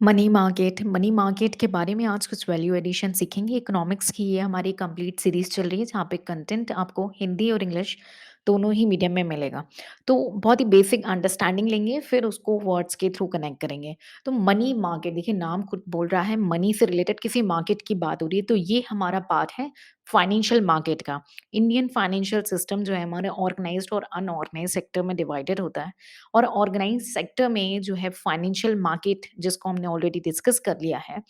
Money market के बारे में आज कुछ वैल्यू एडिशन सीखेंगे। इकोनॉमिक्स की ये हमारी कंप्लीट सीरीज चल रही है जहाँ पे कंटेंट आपको हिंदी और इंग्लिश दोनों ही मीडियम में मिलेगा। तो बहुत ही बेसिक अंडरस्टैंडिंग लेंगे, फिर उसको वर्ड्स के थ्रू कनेक्ट करेंगे। तो मनी मार्केट, देखिए नाम खुद बोल रहा है, मनी से रिलेटेड किसी मार्केट की बात हो रही है, तो ये हमारा पार्ट है फाइनेंशियल मार्केट का। इंडियन फाइनेंशियल सिस्टम जो है हमारे ऑर्गेनाइज्ड और अनऑर्गेनाइज्ड सेक्टर में डिवाइडेड होता है। और ऑर्गेनाइज सेक्टर में जो है फाइनेंशियल मार्केट, जिसको हमने ऑलरेडी डिस्कस कर लिया है,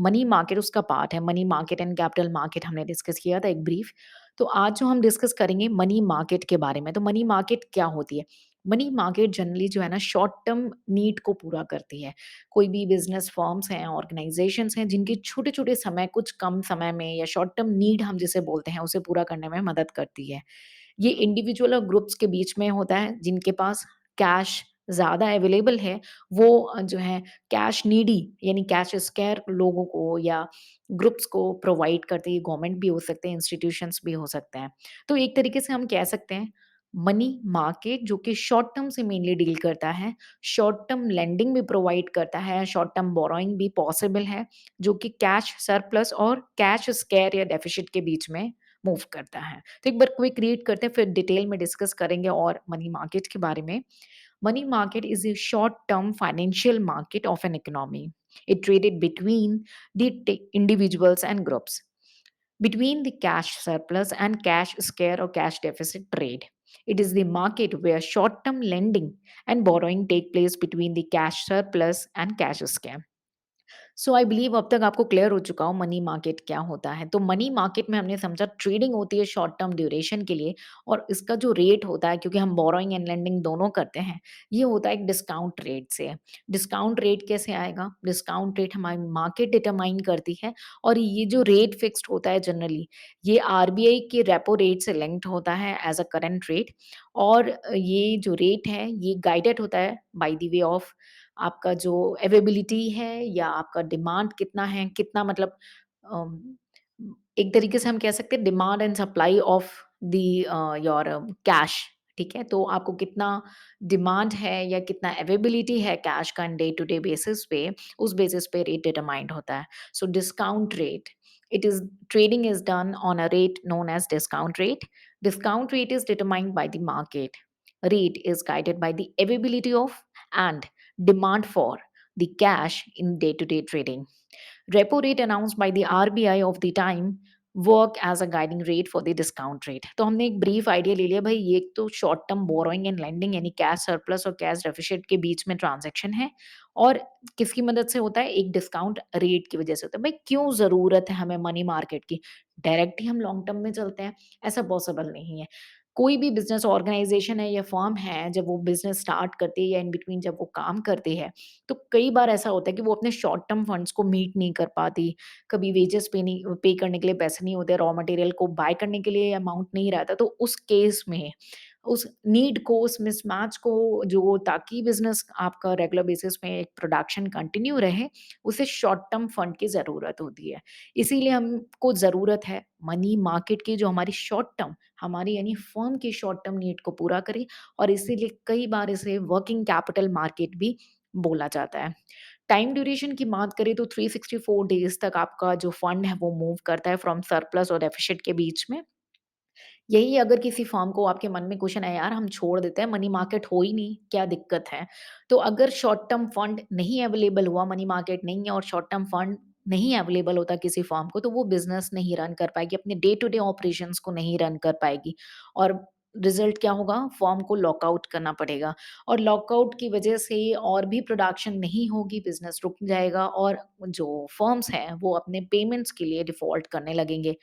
मनी मार्केट उसका पार्ट है। Money market and capital market हमने डिस्कस किया था एक ब्रीफ। तो आज जो हम डिस्कस करेंगे मनी मार्केट के बारे में। तो मनी मार्केट क्या होती है? मनी मार्केट जनरली जो है ना शॉर्ट टर्म नीड को पूरा करती है। कोई भी बिजनेस फर्म्स हैं, ऑर्गेनाइजेशंस हैं, जिनके छोटे छोटे समय, कुछ कम समय में या शॉर्ट टर्म नीड हम जिसे बोलते हैं, उसे पूरा करने में मदद करती है। ये इंडिविजुअल और ग्रुप्स के बीच में होता है जिनके पास कैश ज़्यादा अवेलेबल है। वो जो है कैश नीडी यानी कैश स्केयर लोगों को या ग्रुप्स को प्रोवाइड करती है। गवर्नमेंट भी हो सकते हैं, इंस्टीट्यूशंस भी हो सकते हैं। तो एक तरीके से हम कह सकते हैं मनी मार्केट जो कि शॉर्ट टर्म से मेनली डील करता है, शॉर्ट टर्म लेंडिंग भी प्रोवाइड करता है, शॉर्ट टर्म बोरोइंग भी पॉसिबल है, जो कि कैश सरप्लस और कैश स्केयर या डेफिसिट के बीच में मूव करता है। तो एक बार क्विक रीड करते हैं, फिर डिटेल में डिस्कस करेंगे और मनी मार्केट के बारे में। Money market is a short-term financial market of an economy. It traded between the individuals and groups, between the cash surplus and cash scare or cash deficit trade. It is the market where short-term lending and borrowing take place between the cash surplus and cash scare. So I believe अब तक आपको clear हो चुका हो money market क्या होता है। तो मनी मार्केट में हमने समझा ट्रेडिंग होती है शॉर्ट टर्म ड्यूरेशन के लिए, और इसका जो रेट होता है, क्योंकि हम बोरोइंग एंड लेंडिंग दोनों करते हैं, ये होता है एक डिस्काउंट रेट से। डिस्काउंट रेट कैसे आएगा? डिस्काउंट रेट हमारी मार्केट डिटरमाइन करती है, और ये जो रेट फिक्स्ड होता है जनरली, ये आरबीआई के रेपो रेट से लिंक्ड होता है एज अ करंट रेट। और ये जो रेट है ये गाइडेड होता है बाय द वे ऑफ आपका जो अवेबिलिटी है या आपका डिमांड कितना है, कितना मतलब अम, एक तरीके से हम कह सकते हैं demand and supply of the your cash. ठीक है, तो आपको कितना डिमांड है या कितना अवेबिलिटी है कैश का डे टू डे बेसिस पे, उस बेसिस पे रेट डिटरमाइंड होता है। So discount rate, it is trading is done on a rate known as discount rate. Discount rate is determined by the market. Rate is guided by the availability of and demand for the cash in day-to-day trading. Repo rate announced by the RBI of the time work as a guiding rate for the discount rate. तो हमने एक brief idea ले लिया भाई, ये एक तो short term borrowing and lending यानी कैश सरप्लस और कैश डेफिसिट के बीच में ट्रांजैक्शन है, और किसकी मदद से होता है? एक डिस्काउंट रेट की वजह से होता है। भाई क्यों ज़रूरत है हमें मनी मार्केट की? डायरेक्ट ही हम लॉन्ग टर्म में चलते हैं, ऐसा पॉसिबल नहीं है। कोई भी बिज़नेस ऑर्गेनाइज़ेशन है या फर्म है, जब वो बिज़नेस स्टार्ट करती है या इन बिटवीन जब वो काम करती है, तो कई बार ऐसा होता है कि वो अपने शॉर्ट टर्म फंड्स को मीट नहीं कर पाती। कभी वेजेस पे करने के लिए पैसे नहीं होते, रॉ मटेरियल को बाय करने के लिए अमाउंट नहीं रहता, तो उस केस में उस नीड को, उस मिसमैच को, जो ताकि बिज़नेस आपका रेगुलर बेसिस पे एक प्रोडक्शन कंटिन्यू रहे, उसे शॉर्ट टर्म फंड की ज़रूरत होती है। इसीलिए हमको ज़रूरत है मनी मार्केट की, जो हमारी शॉर्ट टर्म, हमारी यानी फर्म की शॉर्ट टर्म नीड को पूरा करे, और इसीलिए कई बार इसे वर्किंग कैपिटल मार्केट भी बोला जाता है। टाइम ड्यूरेशन की बात करें तो 364 डेज़ तक आपका जो फंड है वो मूव करता है फ्रॉम सरप्लस और डेफिसिट के बीच में। यही अगर किसी फर्म को, आपके मन में क्वेश्चन है, यार हम छोड़ देते हैं, मनी मार्केट हो ही नहीं, क्या दिक्कत है? तो अगर शॉर्ट टर्म फंड नहीं अवेलेबल हुआ, मनी मार्केट नहीं है और शॉर्ट टर्म फंड नहीं अवेलेबल होता किसी फर्म को, तो वो बिज़नेस नहीं रन कर पाएगी, अपने डे टू डे ऑपरेशंस को नहीं रन कर पाएगी, और रिज़ल्ट क्या होगा? फर्म को लॉकआउट करना पड़ेगा, और लॉकआउट की वजह से और भी प्रोडक्शन नहीं होगी, बिज़नेस रुक जाएगा, और जो फर्म्स हैं, वो अपने पेमेंट्स के लिए डिफ़ॉल्ट करने लगेंगे।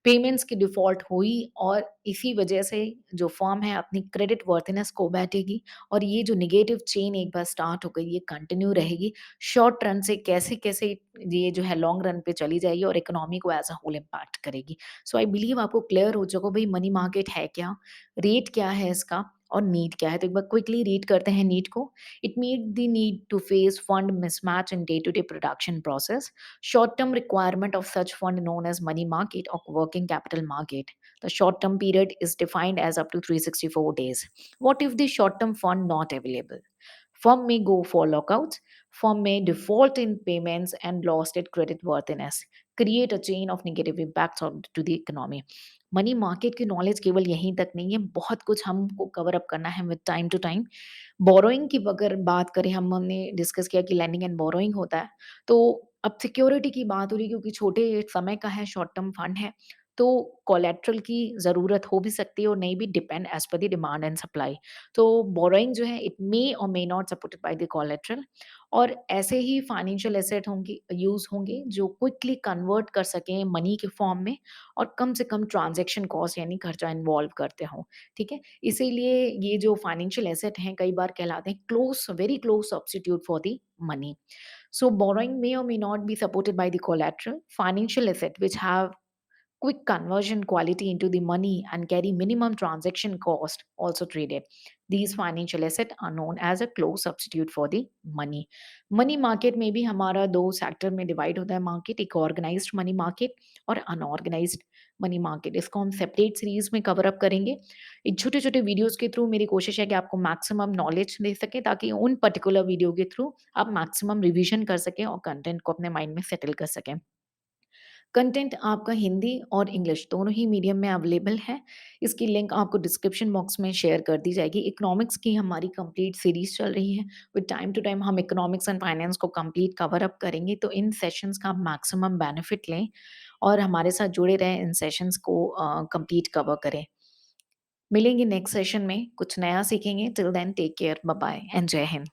पेमेंट्स की डिफ़ॉल्ट हुई, और इसी वजह से जो फर्म है अपनी क्रेडिट वर्थीनेस खो बैठेगी, और ये जो नेगेटिव चेन एक बार स्टार्ट हो गई, ये कंटिन्यू रहेगी। शॉर्ट रन से कैसे-कैसे ये जो है लॉन्ग रन पे चली जाएगी और इकोनॉमी को एज़ अ होल इम्पैक्ट करेगी। सो आई बिलीव आपको क्लियर हो चुका भई मनी मार्केट है क्या? रेट क्या है इसका? और नीड क्या है? तो एक बार क्विकली रीड करते हैं नीड को। It meet the need to face fund mismatch in day to day production process. Short-term requirement of such fund known as money market or working capital market. The short-term period is defined as up to 364 days. What if the short-term fund not available? Firm may go for lockouts, firm may default in payments and lost its credit worthiness, create a chain of negative impacts on to the economy. Money market की knowledge केवल यहीं तक नहीं है, बहुत कुछ हमको cover up करना है with time to time. Borrowing की अगर बात करें, हमने डिस्कस किया कि लैंडिंग एंड बोरोइंग होता है, तो अब सिक्योरिटी की बात हो रही है क्योंकि छोटे समय का है, शॉर्ट टर्म फंड है, तो कोलैटरल की ज़रूरत हो भी सकती है और नहीं भी, depend as per the demand and supply. तो बोरोइंग जो है, इट मे और may not supported by the collateral, और ऐसे ही फाइनेंशियल एसेट होंगे, यूज़ होंगे जो क्विकली कन्वर्ट कर सकें मनी के फॉर्म में और कम से कम ट्रांज़ैक्शन कॉस्ट यानी खर्चा इन्वॉल्व करते हों, ठीक है? इसीलिए ये जो फाइनेंशियल एसेट हैं कई बार कहलाते हैं very close substitute for the money. So borrowing may or may not be supported by the collateral. Financial asset which have quick conversion quality into the money and carry minimum transaction cost also traded. These financial assets are known as a close substitute for the money. Money market में भी हमारा दो sector में divide होता है market, एक organised money market और unorganised money market. इसको हम सेपरेट सीरीज में कवर अप करेंगे। इन छोटे छोटे वीडियोस के थ्रू मेरी कोशिश है कि आपको मैक्सिमम नॉलेज दे सके ताकि उन पर्टिकुलर वीडियो के थ्रू आप मैक्सिमम रिवीजन कर सकें और कंटेंट को अपने माइंड में सेटल कर सकें। कंटेंट आपका हिंदी और इंग्लिश दोनों ही मीडियम में अवेलेबल है। इसकी लिंक आपको डिस्क्रिप्शन बॉक्स में शेयर कर दी जाएगी। इकोनॉमिक्स की हमारी कंप्लीट सीरीज़ चल रही है। विद टाइम टू टाइम हम इकोनॉमिक्स एंड फाइनेंस को कंप्लीट कवर अप करेंगे, तो इन सेशंस का आप मैक्सिमम बेनिफिट लें और हमारे साथ जुड़े रहें, इन सेशंस को कंप्लीट कवर करें। मिलेंगे नेक्स्ट सेशन में, कुछ नया सीखेंगे। Till then take care, bye bye and Jai Hind.